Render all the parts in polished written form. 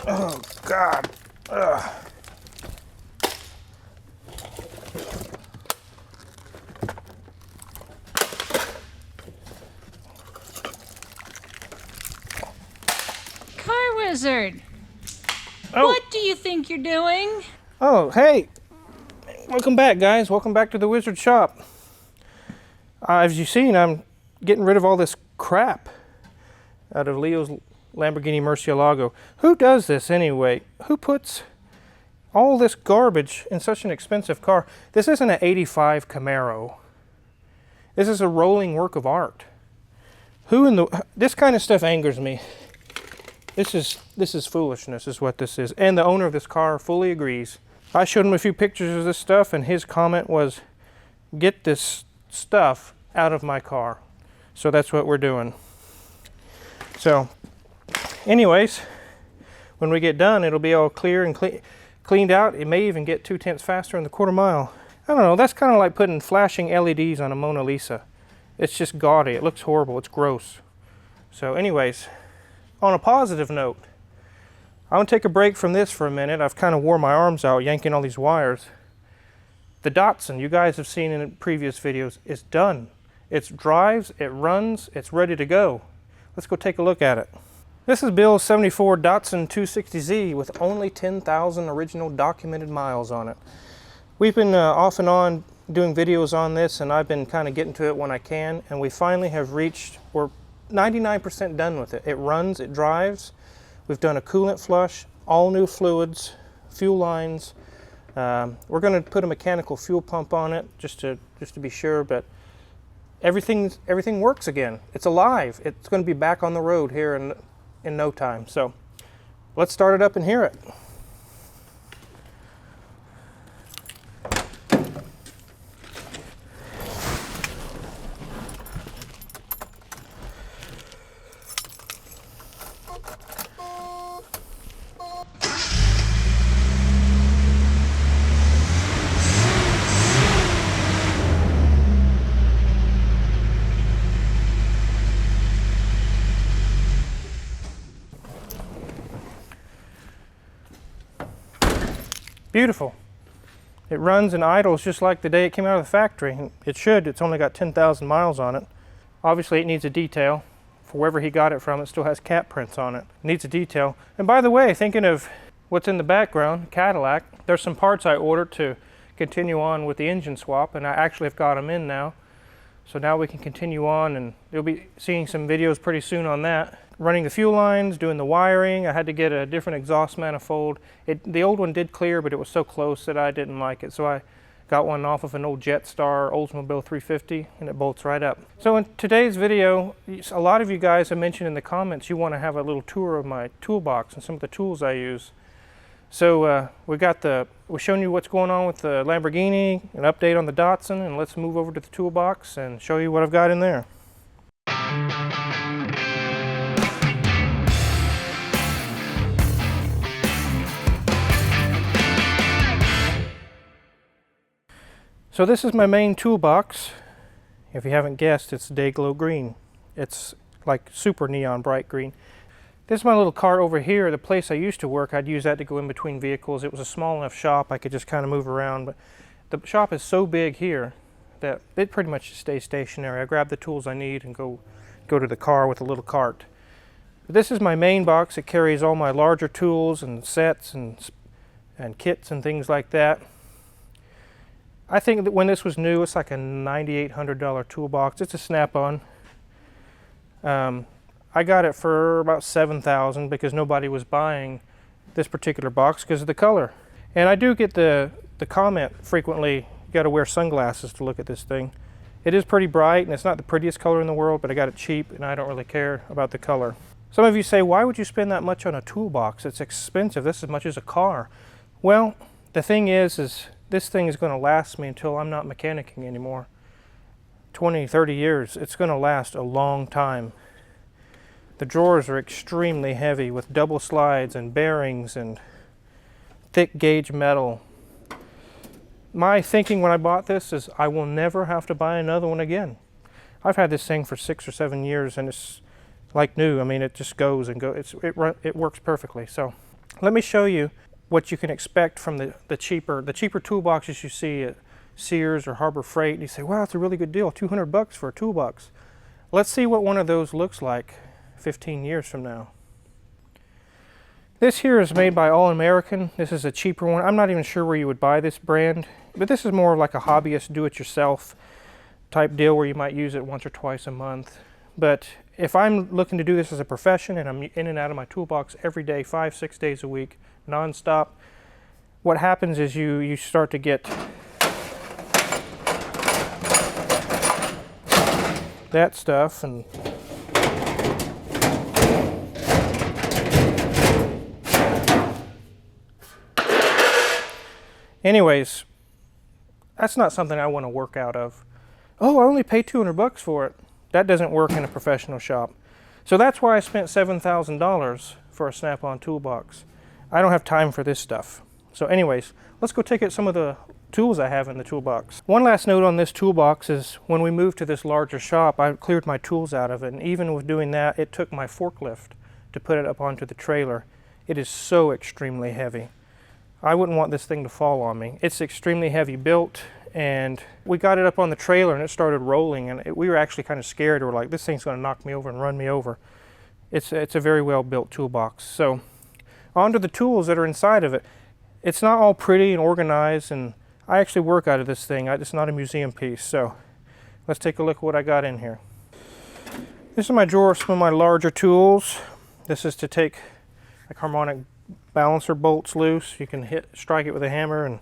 Oh, God. Ugh. Car Wizard, Oh. what do you think you're doing? Oh, hey. Welcome back, guys. Welcome back to the Wizard shop. As you've seen, I'm getting rid of all this crap out of Leo's Lamborghini Murcielago. Who does this anyway? Who puts all this garbage in such an expensive car? This isn't an 85 Camaro. This is a rolling work of art. This kind of stuff angers me. This is foolishness is what this is. And the owner of this car fully agrees. I showed him a few pictures of this stuff and his comment was, get this stuff out of my car. So that's what we're doing. So anyways, when we get done, it'll be all clear and cleaned out. It may even get 2/10 faster in the quarter mile. I don't know, that's kind of like putting flashing LEDs on a Mona Lisa. It's just gaudy, it looks horrible, it's gross. So anyways, on a positive note, I'm gonna take a break from this for a minute. I've kind of wore my arms out yanking all these wires. The Datsun, you guys have seen in previous videos, is done. It drives, it runs, it's ready to go. Let's go take a look at it. This is Bill's 74 Datsun 260Z with only 10,000 original documented miles on it. We've been off and on doing videos on this, and I've been kind of getting to it when I can, and we finally have reached, we're 99% done with it. It runs, it drives. We've done a coolant flush, all new fluids, fuel lines. We're going to put a mechanical fuel pump on it just to be sure, but everything works again. It's alive. It's going to be back on the road here in no time. So let's start it up and hear it. Beautiful. It runs and idles just like the day it came out of the factory. It should. It's only got 10,000 miles on it. Obviously it needs a detail. For wherever he got it from, it still has cat prints on it. It needs a detail. And by the way, thinking of what's in the background, Cadillac, there's some parts I ordered to continue on with the engine swap, and I actually have got them in now. So now we can continue on, and you'll be seeing some videos pretty soon on that. Running the fuel lines, doing the wiring. I had to get a different exhaust manifold. The old one did clear, but it was so close that I didn't like it. So I got one off of an old Jetstar Oldsmobile 350, and it bolts right up. So in today's video, a lot of you guys have mentioned in the comments you want to have a little tour of my toolbox and some of the tools I use. So we're showing you what's going on with the Lamborghini, an update on the Datsun, and let's move over to the toolbox and show you what I've got in there. So this is my main toolbox. If you haven't guessed, it's Dayglow green. It's like super neon bright green. This is my little cart over here. The place I used to work, I'd use that to go in between vehicles. It was a small enough shop I could just kind of move around, but the shop is so big here that it pretty much stays stationary. I grab the tools I need and go to the car with a little cart. This is my main box. It carries all my larger tools and sets and kits and things like that. I think that when this was new, it's like a $9,800 toolbox. It's a snap-on. I got it for about $7,000 because nobody was buying this particular box because of the color. And I do get the comment frequently, you got to wear sunglasses to look at this thing. It is pretty bright and it's not the prettiest color in the world, but I got it cheap and I don't really care about the color. Some of you say, why would you spend that much on a toolbox? It's expensive. This is as much as a car. Well, the thing is this thing is going to last me until I'm not mechanicking anymore. 20, 30 years. It's going to last a long time. The drawers are extremely heavy with double slides and bearings and thick gauge metal. My thinking when I bought this is I will never have to buy another one again. I've had this thing for 6 or 7 years and it's like new. I mean, it just goes and goes. It works perfectly. So Let me show you what you can expect from the cheaper toolboxes you see at Sears or Harbor Freight. And you say, wow, it's a really good deal, 200 bucks for a toolbox. Let's see what one of those looks like 15 years from now. This here is made by All American. This is a cheaper one. I'm not even sure where you would buy this brand, but this is more like a hobbyist, do-it-yourself type deal where you might use it once or twice a month. But if I'm looking to do this as a profession and I'm in and out of my toolbox every day, 5-6 days a week, non-stop, what happens is you start to get that stuff. And anyways, that's not something I want to work out of. Oh, I only paid 200 bucks for it. That doesn't work in a professional shop. So that's why I spent $7,000 for a Snap-on toolbox. I don't have time for this stuff. So anyways, let's go take out some of the tools I have in the toolbox. One last note on this toolbox is when we moved to this larger shop, I cleared my tools out of it. And even with doing that, it took my forklift to put it up onto the trailer. It is so extremely heavy. I wouldn't want this thing to fall on me. It's extremely heavy built, and we got it up on the trailer and it started rolling, and we were actually kind of scared. We were like, this thing's going to knock me over and run me over. It's a very well built toolbox. So onto the tools that are inside of it. It's not all pretty and organized, and I actually work out of this thing. It's not a museum piece. So let's take a look at what I got in here. This is my drawer of some of my larger tools. This is to take like harmonic balancer bolts loose. You can strike it with a hammer and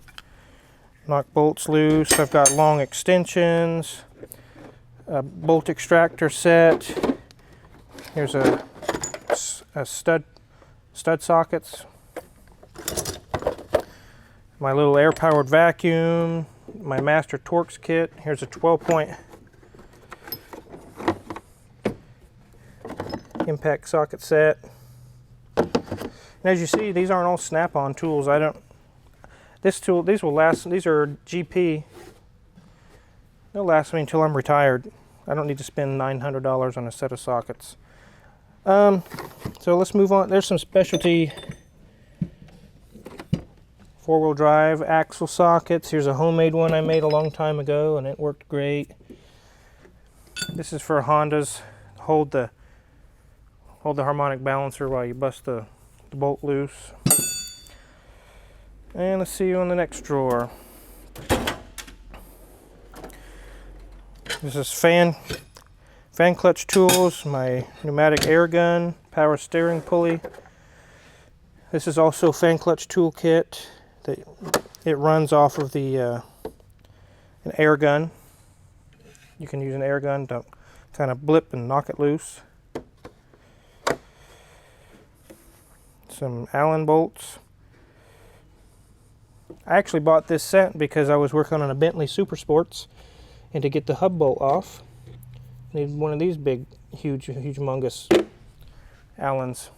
knock bolts loose. I've got long extensions, a bolt extractor set. Here's a stud sockets. My little air-powered vacuum, my master Torx kit. Here's a 12-point impact socket set. And as you see, these aren't all Snap-on tools. These will last. These are GP. They'll last me until I'm retired. I don't need to spend $900 on a set of sockets. So let's move on. There's some specialty four-wheel drive axle sockets. Here's a homemade one I made a long time ago, and it worked great. This is for Hondas. Hold the harmonic balancer while you bust the bolt loose. And let's see you in the next drawer. This is fan clutch tools, my pneumatic air gun, power steering pulley. This is also fan clutch tool kit. It runs off of an air gun. You can use an air gun to kind of blip and knock it loose. Some Allen bolts. I actually bought this set because I was working on a Bentley Super Sports, and to get the hub bolt off, I needed one of these big, humongous Allens.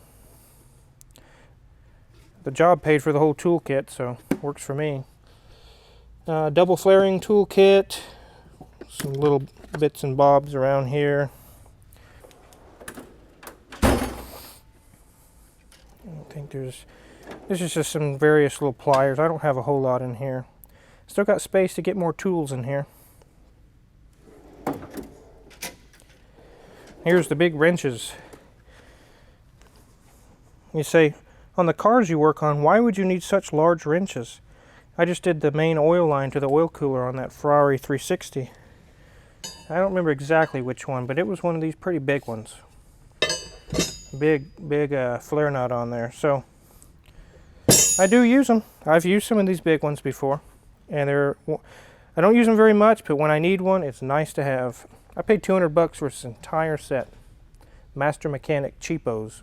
The job paid for the whole tool kit, so it works for me. Double flaring tool kit, some little bits and bobs around here. I think this is just some various little pliers. I don't have a whole lot in here. Still got space to get more tools in here. Here's the big wrenches. You say, on the cars you work on, why would you need such large wrenches? I just did the main oil line to the oil cooler on that Ferrari 360. I don't remember exactly which one, but it was one of these pretty big ones. Big flare nut on there. So I do use them. I've used some of these big ones before, and I don't use them very much, but when I need one, it's nice to have. I paid 200 bucks for this entire set. Master Mechanic cheapos.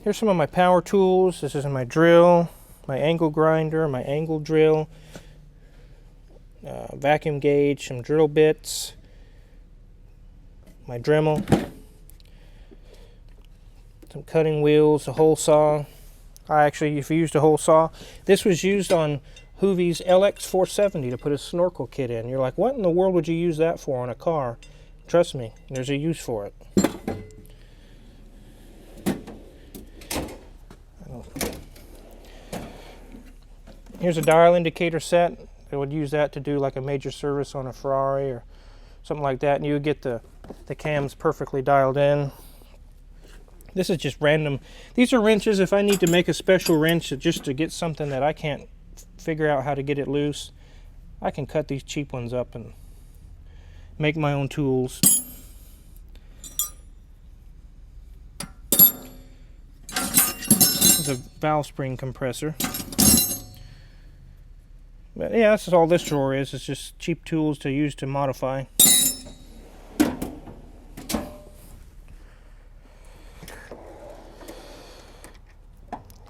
Here's some of my power tools. This is my drill, my angle grinder, my angle drill, vacuum gauge, some drill bits, my Dremel, some cutting wheels, a hole saw. I actually used a hole saw. This was used on Hoovie's LX470 to put a snorkel kit in. You're like, what in the world would you use that for on a car? Trust me, there's a use for it. Here's a dial indicator set. I would use that to do like a major service on a Ferrari or something like that, and you would get the cams perfectly dialed in. This is just random. These are wrenches if I need to make a special wrench just to get something that I can't figure out how to get it loose. I can cut these cheap ones up and make my own tools. This is a valve spring compressor. But yeah, this is all this drawer is. It's just cheap tools to use to modify.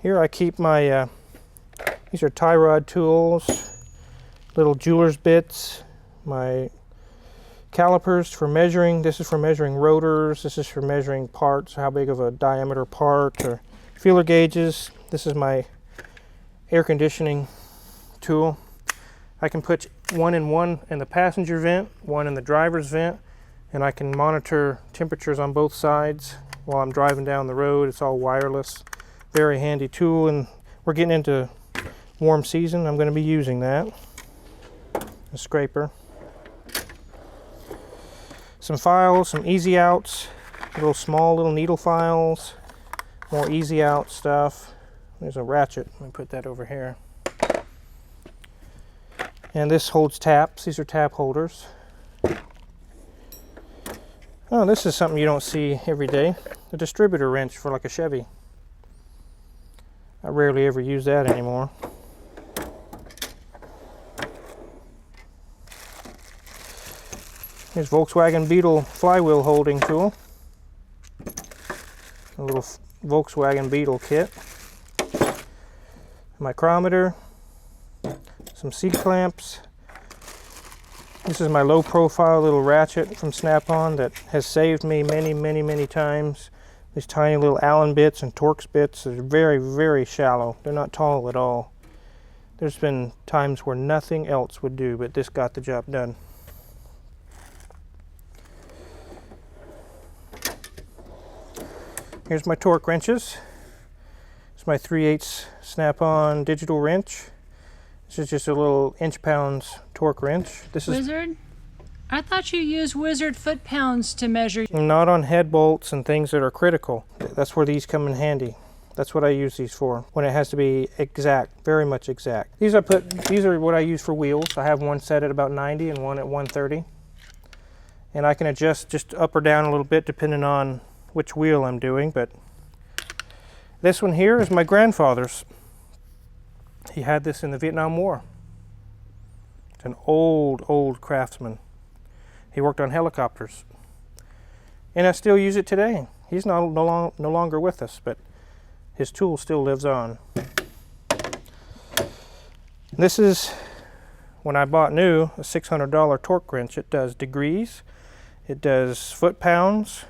Here I keep my, these are tie rod tools, little jeweler's bits, my calipers for measuring. This is for measuring rotors. This is for measuring parts, how big of a diameter part, or feeler gauges. This is my air conditioning tool. I can put one in the passenger vent, one in the driver's vent, and I can monitor temperatures on both sides while I'm driving down the road. It's all wireless. Very handy tool, and we're getting into warm season. I'm going to be using that. A scraper. Some files, some easy outs, little needle files, more easy out stuff. There's a ratchet. Let me put that over here. And this holds taps. These are tap holders. Oh, this is something you don't see every day. A distributor wrench for like a Chevy. I rarely ever use that anymore. Here's Volkswagen Beetle flywheel holding tool. A little Volkswagen Beetle kit. Micrometer. Some C-clamps. This is my low profile little ratchet from Snap-on that has saved me many times. These tiny little Allen bits and Torx bits are very shallow. They're not tall at all. There's been times where nothing else would do, but this got the job done. Here's my torque wrenches. It's my 3/8 Snap-on digital wrench. This is just a little inch-pounds torque wrench. This is Wizard? I thought you used Wizard foot-pounds to measure. not on head bolts and things that are critical. That's where these come in handy. That's what I use these for, when it has to be exact, very much exact. These are what I use for wheels. I have one set at about 90 and one at 130. And I can adjust just up or down a little bit depending on which wheel I'm doing, but this one here is my grandfather's. He had this in the Vietnam War. It's an old craftsman. He worked on helicopters. And I still use it today. He's no longer with us, but his tool still lives on. This is, when I bought new, a $600 torque wrench. It does degrees, it does foot-pounds,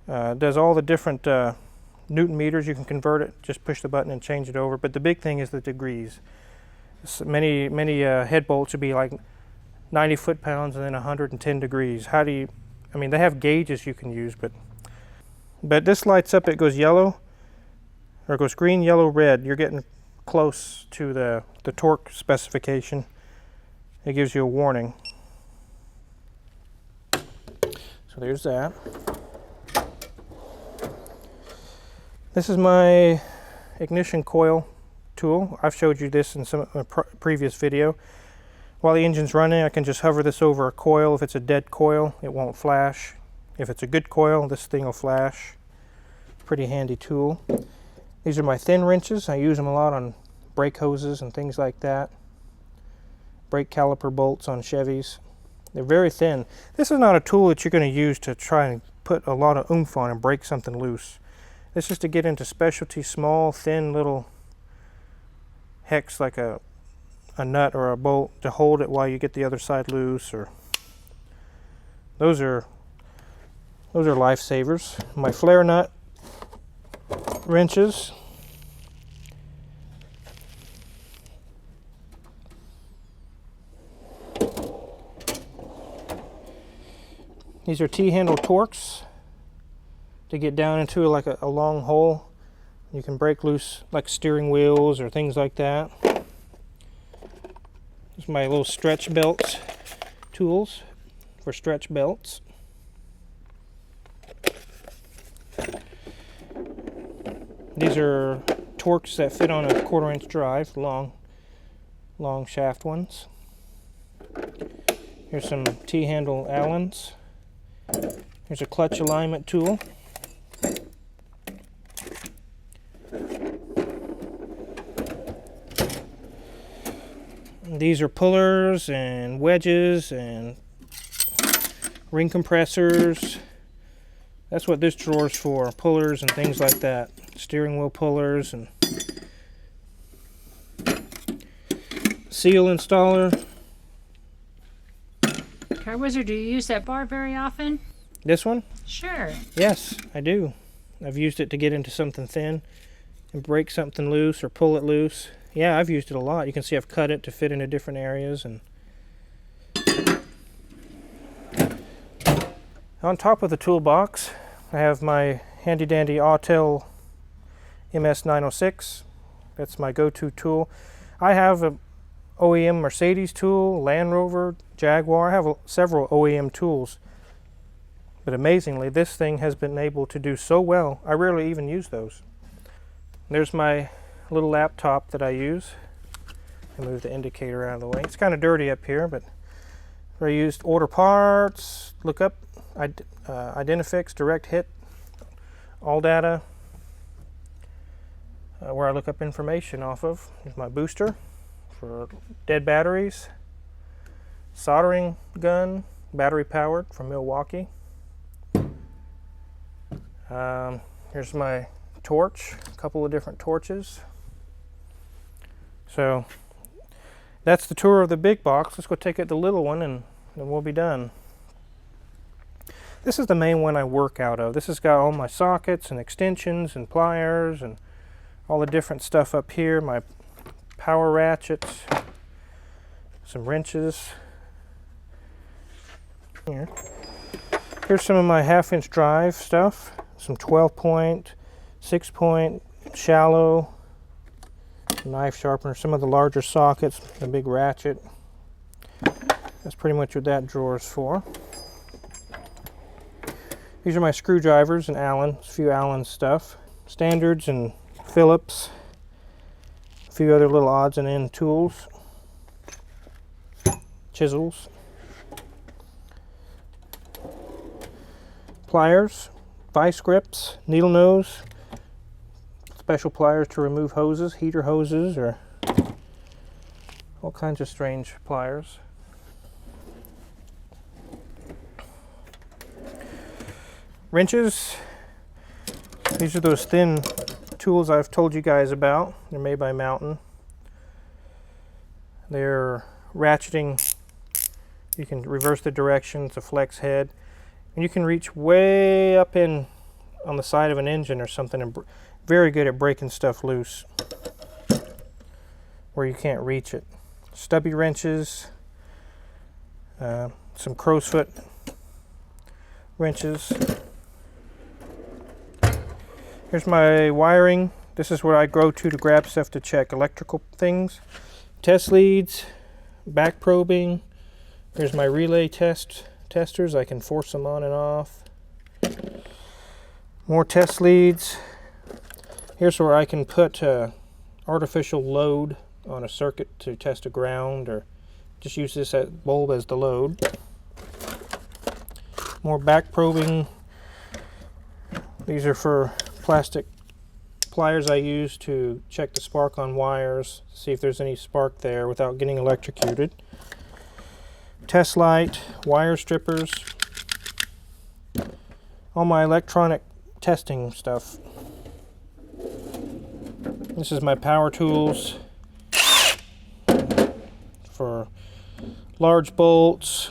it does all the different Newton meters. You can convert it, just push the button and change it over. But the big thing is the degrees. Many head bolts would be like 90 foot-pounds and then 110 degrees. How do you, I mean, they have gauges you can use, but this lights up, it goes yellow, or it goes green, yellow, red. You're getting close to the torque specification. It gives you a warning. So there's that. This is my ignition coil tool. I've showed you this in some previous video. While the engine's running, I can just hover this over a coil. If it's a dead coil, it won't flash. If it's a good coil, this thing will flash. Pretty handy tool. These are my thin wrenches. I use them a lot on brake hoses and things like that. Brake caliper bolts on Chevys. They're very thin. This is not a tool that you're going to use to try and put a lot of oomph on and break something loose. This is to get into specialty, small, thin little hex like a nut or a bolt to hold it while you get the other side loose. Or those are lifesavers. My flare nut wrenches. These are T-handle Torx to get down into like a long hole. You can break loose like steering wheels or things like that. This is my little stretch belts tools for stretch belts. These are Torx that fit on a 1/4 inch drive, long shaft ones. Here's some T-handle Allens. Here's a clutch alignment tool. These are pullers and wedges and ring compressors. That's what this drawer's for, pullers and things like that. Steering wheel pullers and seal installer. Car Wizard, do you use that bar very often? This one? Sure. Yes, I do. I've used it to get into something thin and break something loose or pull it loose. Yeah, I've used it a lot. You can see I've cut it to fit into different areas. And on top of the toolbox, I have my handy dandy Autel MS906. That's my go-to tool. I have a OEM Mercedes tool, Land Rover, Jaguar. I have several OEM tools. But amazingly, this thing has been able to do so well, I rarely even use those. There's my little laptop that I use. I move the indicator out of the way. It's kind of dirty up here, but I used order parts, look up Identifix, direct hit, all data, where I look up information off of. Here's my booster for dead batteries, soldering gun, battery powered from Milwaukee. Here's my torch, a couple of different torches. So that's the tour of the big box. Let's go take it the little one and then we'll be done. This is the main one I work out of. This has got all my sockets and extensions and pliers and all the different stuff up here. My power ratchets, some wrenches. Here's some of my 1/2 inch drive stuff. Some 12-point, 6-point, shallow, knife sharpener, some of the larger sockets, the big ratchet. That's pretty much what that drawer is for. These are my screwdrivers and Allen, a few Allen stuff. Standards and Phillips, a few other little odds and end tools. Chisels. Pliers, vice grips, needle nose, special pliers to remove hoses, heater hoses, or all kinds of strange pliers. Wrenches. These are those thin tools I've told you guys about. They're made by Mountain. They're ratcheting. You can reverse the direction. It's a flex head. And you can reach way up in on the side of an engine or something, and very good at breaking stuff loose where you can't reach it. Stubby wrenches, some crow's foot wrenches. Here's my wiring. This is where I go to grab stuff to check electrical things. Test leads, back probing. Here's my relay testers. I can force them on and off. More test leads. Here's where I can put artificial load on a circuit to test a ground, or just use this bulb as the load. More back probing. These are for plastic pliers I use to check the spark on wires, see if there's any spark there without getting electrocuted. Test light, wire strippers, all my electronic testing stuff. This is my power tools for large bolts,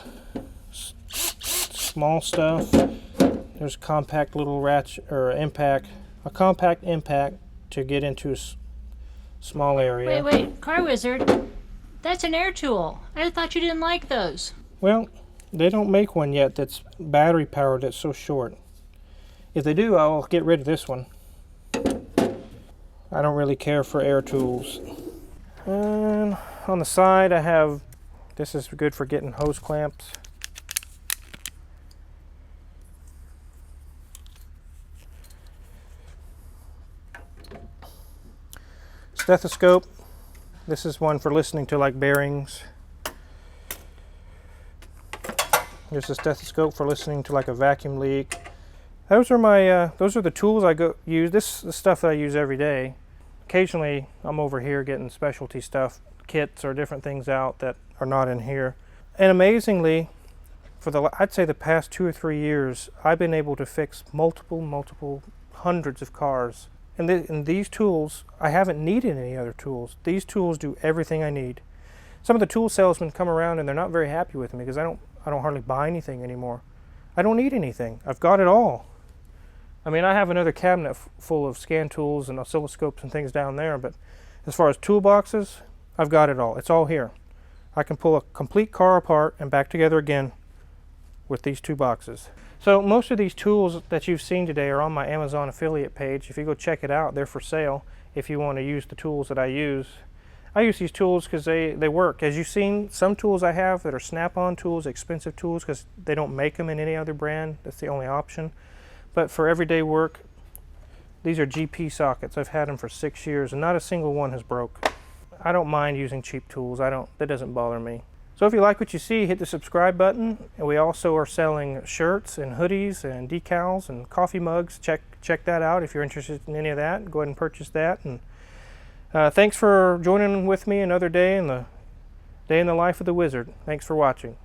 small stuff. There's a compact little ratchet or impact, a compact impact to get into a small area. Wait, Car Wizard, that's an air tool. I thought you didn't like those. Well, they don't make one yet that's battery powered that's so short. If they do, I'll get rid of this one. I don't really care for air tools. And on the side I have This is good for getting hose clamps. Stethoscope. This is one for listening to like bearings. Here's a stethoscope for listening to like a vacuum leak. Those are my those are the tools I use. This is the stuff that I use every day. Occasionally I'm over here getting specialty stuff, kits or different things out that are not in here. And amazingly, for I'd say the past 2 or 3 years, I've been able to fix multiple hundreds of cars. And these tools, I haven't needed any other tools. These tools do everything I need. Some of the tool salesmen come around and they're not very happy with me because I don't hardly buy anything anymore. I don't need anything. I've got it all. I mean, I have another cabinet full of scan tools and oscilloscopes and things down there, but as far as toolboxes, I've got it all. It's all here. I can pull a complete car apart and back together again with these 2 boxes. So most of these tools that you've seen today are on my Amazon affiliate page. If you go check it out, they're for sale if you want to use the tools that I use. I use these tools because they work. As you've seen, some tools I have that are snap-on tools, expensive tools, because they don't make them in any other brand. That's the only option. But for everyday work, these are GP sockets. I've had them for 6 years and not a single one has broke. I don't mind using cheap tools. That doesn't bother me. So if you like what you see, hit the subscribe button. And we also are selling shirts and hoodies and decals and coffee mugs. Check that out if you're interested in any of that. Go ahead and purchase that. And thanks for joining with me another day in the life of the wizard. Thanks for watching.